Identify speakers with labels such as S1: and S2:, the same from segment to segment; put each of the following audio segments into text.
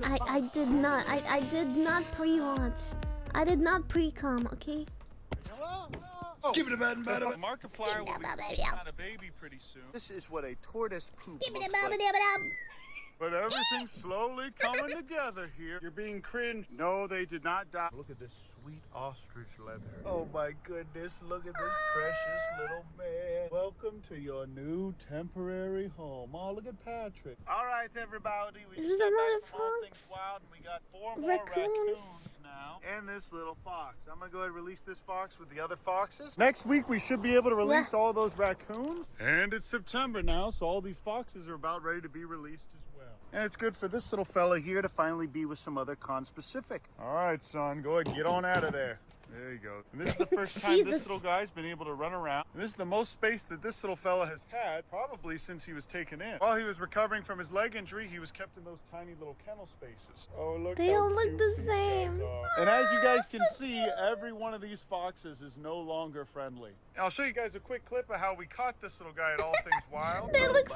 S1: I did not. I did not pre-watch. I did not pre-com, okay?
S2: Skip it about
S3: Markiplier will be on a baby pretty soon.
S2: This is what a tortoise poop
S1: Skip it
S2: looks
S1: about
S2: like.
S1: it.
S3: But everything's slowly coming together here. You're being cringed. No, they did not die. Look at this sweet ostrich leather.
S2: Oh my goodness, look at this precious little man.
S3: Welcome to your new temporary home. Oh, look at Patrick.
S2: All right, everybody. We
S1: Is
S2: just
S1: it
S2: got
S1: another
S2: back from All Things
S1: fox?
S2: Wild, and we got 4 more
S1: Raccoons.
S2: raccoons now. And this little fox. I'm going to go ahead and release this fox with the other foxes.
S3: Next week, we should be able to release all those raccoons. And it's September now, so all these foxes are about ready to be released as well.
S2: And it's good for this little fella here to finally be with some other conspecific.
S3: All right, son, go ahead and get on out of there. There you go. And this is the first time this little guy's been able to run around. And this is the most space that this little fella has had, probably since he was taken in. While he was recovering from his leg injury, he was kept in those tiny little kennel spaces. Oh, look
S1: They
S3: how
S1: all look
S3: cute
S1: the
S3: these
S1: same.
S3: guys are. And as you guys can see, every one of these foxes is no longer friendly. And I'll show you guys a quick clip of how we caught this little guy at All Things Wild.
S1: They look so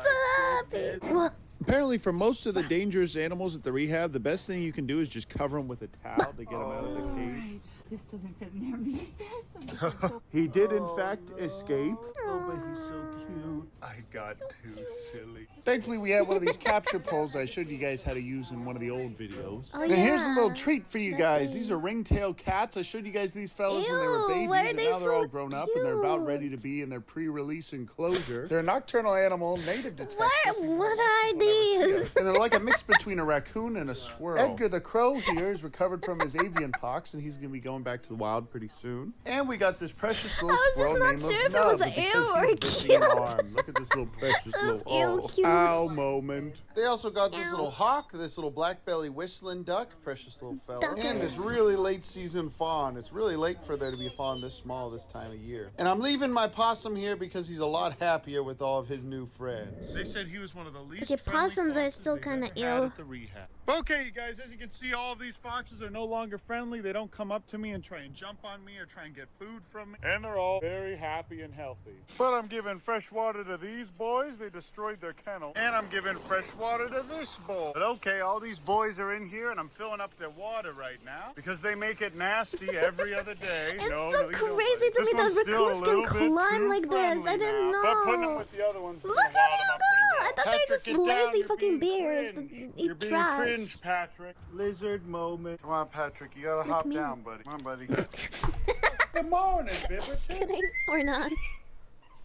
S1: happy. What?
S4: Apparently, for most of the dangerous animals at the rehab, the best thing you can do is just cover them with a towel to get them out of the cage.
S5: This doesn't fit in there. Me best.
S4: He did, in fact, escape.
S3: Oh, but he's so cute. I got too silly.
S4: Thankfully, we have one of these capture poles I showed you guys how to use in one of the old videos.
S1: Oh,
S4: Now, here's a
S1: yeah.
S4: little treat for you guys. These are ringtail cats. I showed you guys these fellas when they were
S1: Ew,
S4: babies,
S1: why are
S4: and
S1: they
S4: now they're
S1: so
S4: all grown up, and they're about
S1: cute?
S4: ready to be in their pre-release enclosure. They're a nocturnal animal native to Texas.
S1: What are these?
S4: And they're like a mix between a raccoon and a squirrel. Edgar the crow here is recovered from his avian pox, and he's going to be going back to the wild pretty soon. And we got this precious little
S1: I was
S4: squirrel
S1: just not
S4: named
S1: sure if it
S4: Nub,
S1: was an
S4: because
S1: ew or
S4: he's missing an
S1: cute.
S4: arm. Look at this little precious
S1: That's
S4: little
S1: ew, cute.
S4: ow moment. They also got this
S1: Ow.
S4: little hawk, this little black belly whistling duck, precious little fella,
S1: Duck.
S4: and this really late season fawn. It's really late for there to be a fawn this small this time of year. And I'm leaving my possum here because he's a lot happier with all of his new friends.
S3: They said he was one of the least
S1: Okay,
S3: friendly
S1: possums are
S3: foxes
S1: still
S3: they've
S1: kinda
S3: ever had
S1: ill.
S3: at the rehab. Okay, you guys, as you can see, all of these foxes are no longer friendly. They don't come up to me and try and jump on me or try and get food from me. And they're all very happy and healthy. But I'm giving fresh water to these boys. They destroyed their kennel. And I'm giving fresh water to this boy. But okay, all these boys are in here and I'm filling up their water right now because they make it nasty every other day.
S1: It's
S3: no,
S1: so
S3: no, you don't
S1: crazy
S3: like it.
S1: to me
S3: This
S1: that
S3: one's still a
S1: raccoons
S3: little
S1: can
S3: bit
S1: climb
S3: too
S1: like this.
S3: friendly
S1: I didn't
S3: now. But putting
S1: know.
S3: them with the other ones is
S1: Look
S3: gonna
S1: at
S3: wild
S1: him
S3: them up
S1: go!
S3: pretty well.
S1: I thought they're just
S3: Patrick, get down.
S1: lazy
S3: You're
S1: fucking
S3: being
S1: bears
S3: cringe.
S1: that
S3: You're
S1: eat
S3: being
S1: trash.
S3: cringe, Patrick. Lizard moment. Come on, Patrick. You gotta hop
S1: me.
S3: down, buddy. Come on, buddy. Good morning, Bibberton.
S1: Kidding or not?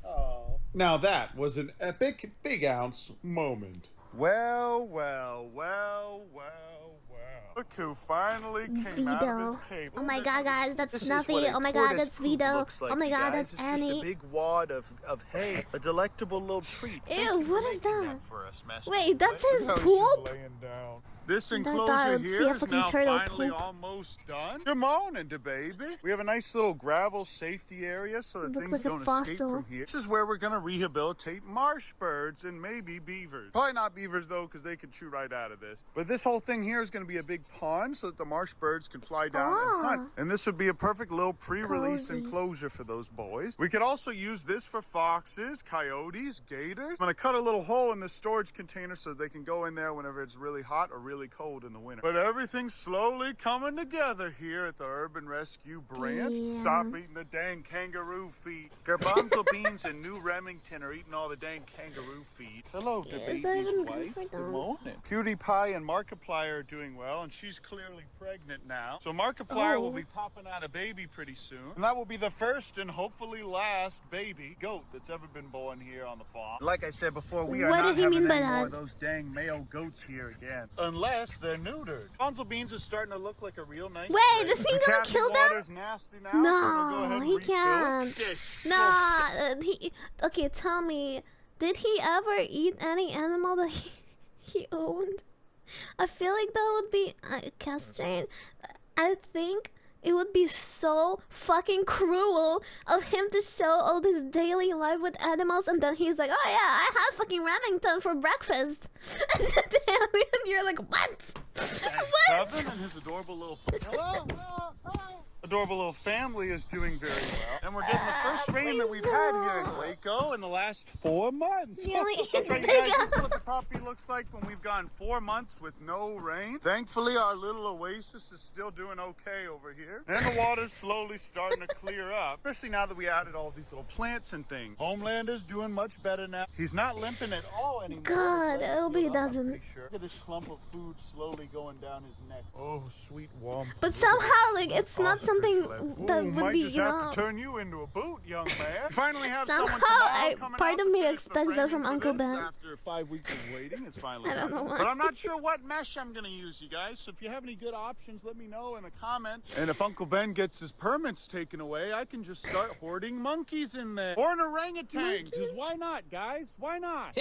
S3: Oh.
S4: Now that was an epic big ounce moment.
S3: Well, well, well, well, well. Look who finally came out of his
S1: Vito.
S3: cave.
S1: Oh my god, guys, that's
S2: This is
S1: Snuffy.
S2: what a
S1: Oh my god,
S2: tortoise
S1: that's
S2: poop
S1: Vito.
S2: looks like,
S1: Oh my
S2: you
S1: god,
S2: guys.
S1: that's
S2: It's just
S1: Anny.
S2: a big wad of hay, a delectable little treat. Thank
S1: Ew,
S2: you for
S1: what is
S2: making
S1: that?
S2: for us, Master.
S1: Wait, that's his
S3: How she's
S1: poop?
S3: laying down. This
S1: I thought I
S3: enclosure
S1: would see
S3: here
S1: a
S3: is
S1: fucking
S3: now
S1: turtle
S3: finally
S1: poop.
S3: almost done. Good morning, da baby. We have a nice little gravel safety area so that
S1: Looks
S3: things
S1: like a
S3: don't escape
S1: fossil.
S3: from here. This is where we're gonna rehabilitate marsh birds and maybe beavers. Probably not beavers though, because they could chew right out of this. But this whole thing here is gonna be a big pond so that the marsh birds can fly down and hunt. And this would be a perfect little pre-release
S1: Cozy.
S3: enclosure for those boys. We could also use this for foxes, coyotes, gators. I'm gonna cut a little hole in this storage container so they can go in there whenever it's really hot or really cold in the winter. But everything's slowly coming together here at the Urban Rescue Branch.
S1: Damn.
S3: Stop eating the dang kangaroo feed. Garbanzo beans and New Remington are eating all the dang kangaroo feed. Hello, the
S1: Is that
S3: baby's
S1: even good
S3: wife.
S1: for
S3: Good
S1: them?
S3: morning. Cutie Pie and Markiplier are doing well, and she's clearly pregnant now. So Markiplier will
S1: Oh.
S3: be popping out a baby pretty soon. And that will be the first and hopefully last baby goat that's ever been born here on the farm. Like I said before, we are
S1: What
S3: not
S1: did he
S3: having
S1: mean by
S3: any more
S1: that?
S3: of those dang male goats here again. Unless they're neutered. Garbanzo beans is starting to look like a real nice
S1: Wait,
S3: gray.
S1: is he
S3: The
S1: gonna
S3: cabinet
S1: kill them?
S3: water's nasty now, so we'll go ahead
S1: No,
S3: and
S1: he
S3: refill it.
S1: can't.
S3: Dish.
S1: Nah, okay, tell me, did he ever eat any animal that he owned? I feel like that would be castrated. I think it would be so fucking cruel of him to show all this daily life with animals and then he's like, oh yeah, I had fucking Remington for breakfast. And you're like, what? What?
S3: Kevin and his adorable little... adorable little family is doing very well. And we're getting the first rain that we've had here in Waco in the last 4 months.
S1: Really?
S3: That's right, you guys. This is what the property looks like when we've gone 4 months with no rain. Thankfully, our little oasis is still doing okay over here. And the water's slowly starting to clear up, especially now that we added all these little plants and things. Homelander's doing much better now. He's not limping at all anymore.
S1: God, I hope he doesn't.
S3: Look at this clump of food slowly going down his neck. Oh, sweet warm.
S1: But somehow, like, it's not something that would
S3: might
S1: be,
S3: just
S1: you
S3: have
S1: know.
S3: to turn you into a boot, young man. Finally have
S1: Somehow,
S3: someone tomorrow coming
S1: part
S3: out
S1: of
S3: to
S1: me
S3: finish the
S1: expects that
S3: framing
S1: from
S3: for
S1: Uncle
S3: this.
S1: Ben.
S3: After 5 weeks of waiting, it's finally
S1: I don't know
S3: done.
S1: why.
S3: But I'm not sure what mesh I'm gonna use, you guys. So if you have any good options, let me know in the comments. And if Uncle Ben gets his permits taken away, I can just start hoarding monkeys in there. Or an orangutan. Because why not, guys? Why not?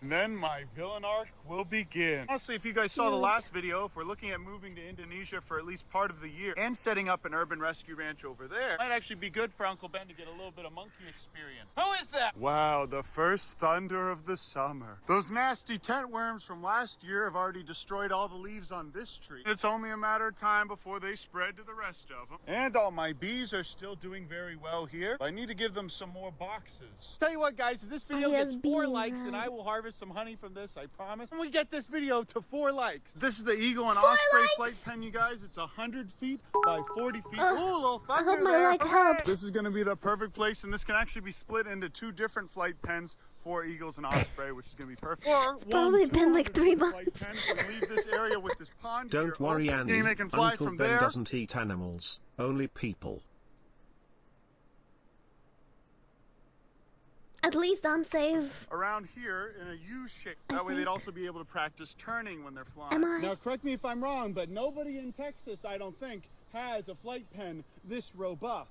S3: And then my villain arc will begin. Honestly, if you guys saw the last video, if we're looking at moving to Indonesia for at least part of the year and setting up an urban rescue ranch over there, might actually be good for Uncle Ben to get a little bit of monkey experience. Who is that? Wow, the first thunder of the summer. Those nasty tent worms from last year have already destroyed all the leaves on this tree. It's only a matter of time before they spread to the rest of them. And all my bees are still doing very well here. I need to give them some more boxes. Tell you what, guys, if this video
S1: Yes,
S3: gets 4
S1: bees,
S3: likes, and
S1: right.
S3: I will harvest some honey from this, I promise. And we get this video to 4 likes. This is the Eagle and
S1: 4
S3: Osprey
S1: likes?
S3: flight pen, you guys. It's 100 feet by 40 feet.
S1: Ugh,
S3: Ooh, a little
S1: I
S3: thunder
S1: hope my
S3: there.
S1: like
S3: Hooray!
S1: helped.
S3: This is going to be the perfect place, and this can actually be split into 2 different flight pens for Eagles and Osprey, which is going to be perfect. Or it's
S1: probably been like 3 months.
S3: Leave this area with this pond
S6: Don't
S3: here
S6: worry,
S3: open.
S6: Annie.
S3: They can fly
S6: Uncle
S3: from
S6: Ben
S3: there.
S6: doesn't eat animals, only people.
S1: At least I'm safe.
S3: Around here in a U shape.
S1: I
S3: That way they'd
S1: think-
S3: also be able to practice turning when they're flying.
S1: Am I?
S3: Now, correct me if I'm wrong, but nobody in Texas, I don't think, has a flight pen this robust.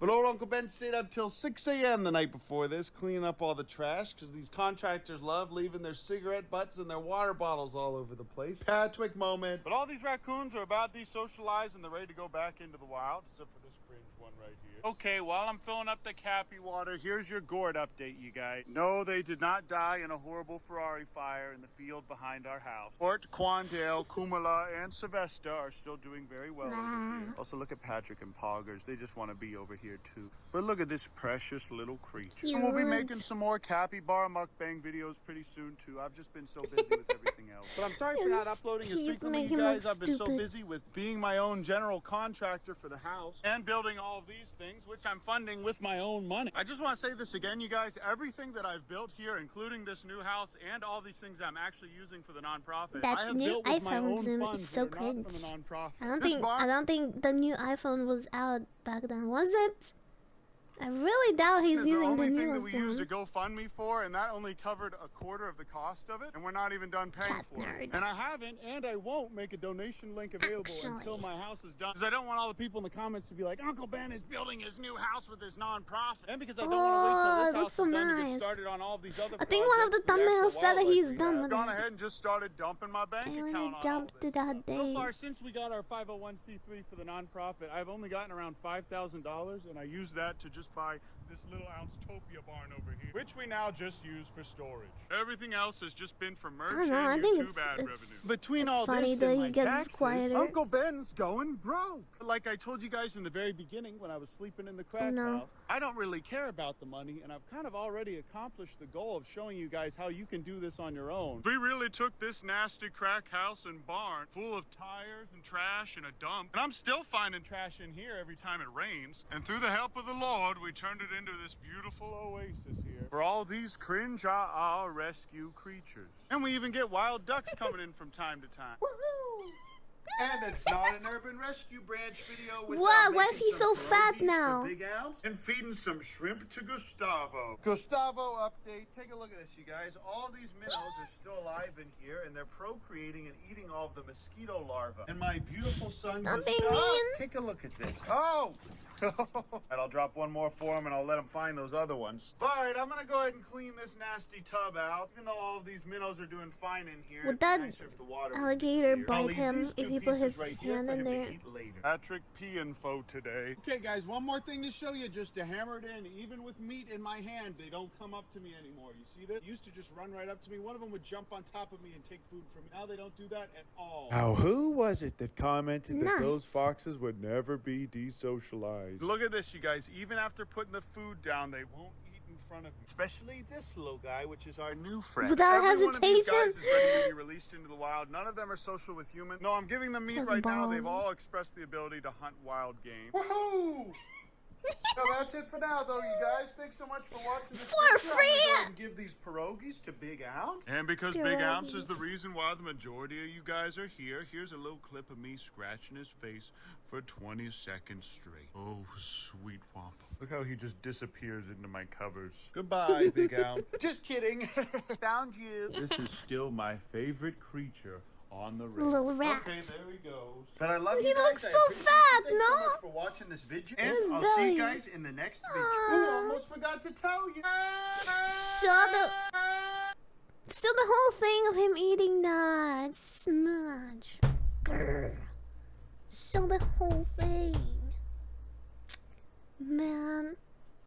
S3: But old Uncle Ben stayed up till 6 a.m. the night before this, cleaning up all the trash, because these contractors love leaving their cigarette butts and their water bottles all over the place. Patrick moment. But all these raccoons are about desocialized and they're ready to go back into the wild, except for this cringe one right here. Okay, while I'm filling up the Cappy water, here's your gourd update, you guys. No, they did not die in a horrible Ferrari fire in the field behind our house. Fort, Quandale, Kumala, and Sylvester are still doing very well over here. Also, look at Patrick and Poggers. They just want to be over here, too. But look at this precious little creature. And we'll be
S1: Cute.
S3: making some more capybara mukbang videos pretty soon, too. I've just been so busy with everything else. But I'm sorry for
S1: His
S3: not uploading as
S1: teeth
S3: frequently,
S1: make
S3: you
S1: him look
S3: guys. I've been so
S1: stupid.
S3: busy with being my own general contractor for the house and building all of these things, which I'm funding with my own money. I just want to say this again, you guys. Everything that I've built here, including this new house and all these things I'm actually using for the nonprofit,
S1: That
S3: I have
S1: new
S3: built with my
S1: iPhone's
S3: own
S1: in-
S3: funds
S1: is so
S3: that are not
S1: cringe.
S3: from the nonprofit.
S1: I
S3: This barn-
S1: don't think the new iPhone was out back then, was it? I really doubt he's
S3: is the
S1: using the
S3: only thing that
S1: newest
S3: we used a
S1: one.
S3: GoFundMe for, and that only covered a quarter of the cost of it, and we're not even done paying
S1: Cat
S3: for it.
S1: nerd.
S3: And I haven't, and I won't make a donation link available
S1: Actually.
S3: until my house is done, because I don't want all the people in the comments to be like, Uncle Ben is building his new house with his nonprofit, and because I don't want to wait till this
S1: Oh,
S3: house
S1: that's so
S3: is done to
S1: nice.
S3: get started on all of these other
S1: I think one of the
S3: projects,
S1: thumbnails
S3: actual
S1: said that
S3: wildlife
S1: he's
S3: we
S1: done
S3: have.
S1: with
S3: Gone
S1: it.
S3: ahead and just started dumping my bank
S1: And when
S3: account
S1: it
S3: on all
S1: jumped
S3: of
S1: to
S3: it.
S1: that
S3: So
S1: day.
S3: far, since we got our 501c3 for the nonprofit, I've only gotten around $5,000, and I used that to just buy this little ounce Topia barn over here, which we now just use for storage. Everything else has just been for merch
S1: don't know, I
S3: and
S1: think
S3: your
S1: it's-
S3: too bad
S1: it's-
S3: revenue. Between
S1: it's
S3: all
S1: funny
S3: this
S1: that
S3: and
S1: he
S3: my
S1: gets
S3: taxes,
S1: quieter.
S3: Uncle Ben's going broke. Like I told you guys in the very beginning when I was sleeping in the crack
S1: no.
S3: house, I don't really care about the money, and I've kind of already accomplished the goal of showing you guys how you can do this on your own. We really took this nasty crack house and barn full of tires and trash and a dump, and I'm still finding trash in here every time it rains. And through the help of the Lord, we turned it into this beautiful oasis here for all these cringe rescue creatures. And we even get wild ducks coming in from time to time.
S1: Woohoo!
S4: And it's not an urban rescue branch video without
S1: What? Why is
S4: making
S1: he
S4: some
S1: so fat
S4: pierogies for
S1: now?
S4: Big Ounce.
S3: And feeding some shrimp to Gustavo. Gustavo update. Take a look at this, you guys. All these minnows are still alive in here, and they're procreating and eating all of the mosquito larvae. And my beautiful son
S1: Stop being
S3: Gustavo.
S1: mean.
S3: Take a look at this. Oh! And I'll drop one more for him, and I'll let him find those other ones. All right, I'm gonna go ahead and clean this nasty tub out. Even though all of these minnows are doing fine in here,
S1: Would
S3: it'd be
S1: that
S3: nicer if the water was
S1: alligator
S3: clear.
S1: bite
S3: I'll leave
S1: him
S3: these
S1: if
S3: two and
S1: he put
S3: pieces
S1: his
S3: right here
S1: hand
S3: for
S1: in
S3: him
S1: there.
S3: to eat later. Patrick P info today. Okay, guys, one more thing to show you, just to hammer it in. Even with meat in my hand, they don't come up to me anymore. You see that? They used to just run right up to me. One of them would jump on top of me and take food from me. Now they don't do that at all. Now, who was it that commented that those
S1: Nice.
S3: foxes would never be desocialized? Look at this, you guys. Even after putting the food down, they won't eat in front of me. Especially this little guy, which is our new friend.
S1: Without
S3: Every one of these guys
S1: hesitation.
S3: is ready to be released into the wild. None of them are social with humans. No, I'm giving them meat
S1: Has
S3: right now. They've
S1: balls.
S3: all expressed the ability to hunt wild game. Woohoo! So that's it for now, though, you guys. Thanks so much for watching this
S1: For
S3: video. I'm gonna
S1: free!
S3: go ahead and give these pierogies to Big Ounce. And because Big Ounce is the reason why the majority of you guys are here, here's a little clip of me scratching his face for 20 seconds straight. Oh, sweet womp. Look how he just disappears into my covers. Goodbye, Big Ounce. Just kidding. Found you. This is still my favorite creature on the rig.
S1: Little rat.
S3: Okay, there he goes. But I love
S1: He
S3: you guys.
S1: looks
S3: I
S1: so
S3: appreciate
S1: fat,
S3: you. Thanks so
S1: no?
S3: much for watching this video. And
S1: His
S3: I'll see
S1: belly.
S3: you guys in the next video.
S1: Aw.
S3: Ooh, almost forgot to tell you.
S1: Show the whole thing of him eating that smudge. Grr. Show the whole thing. Man.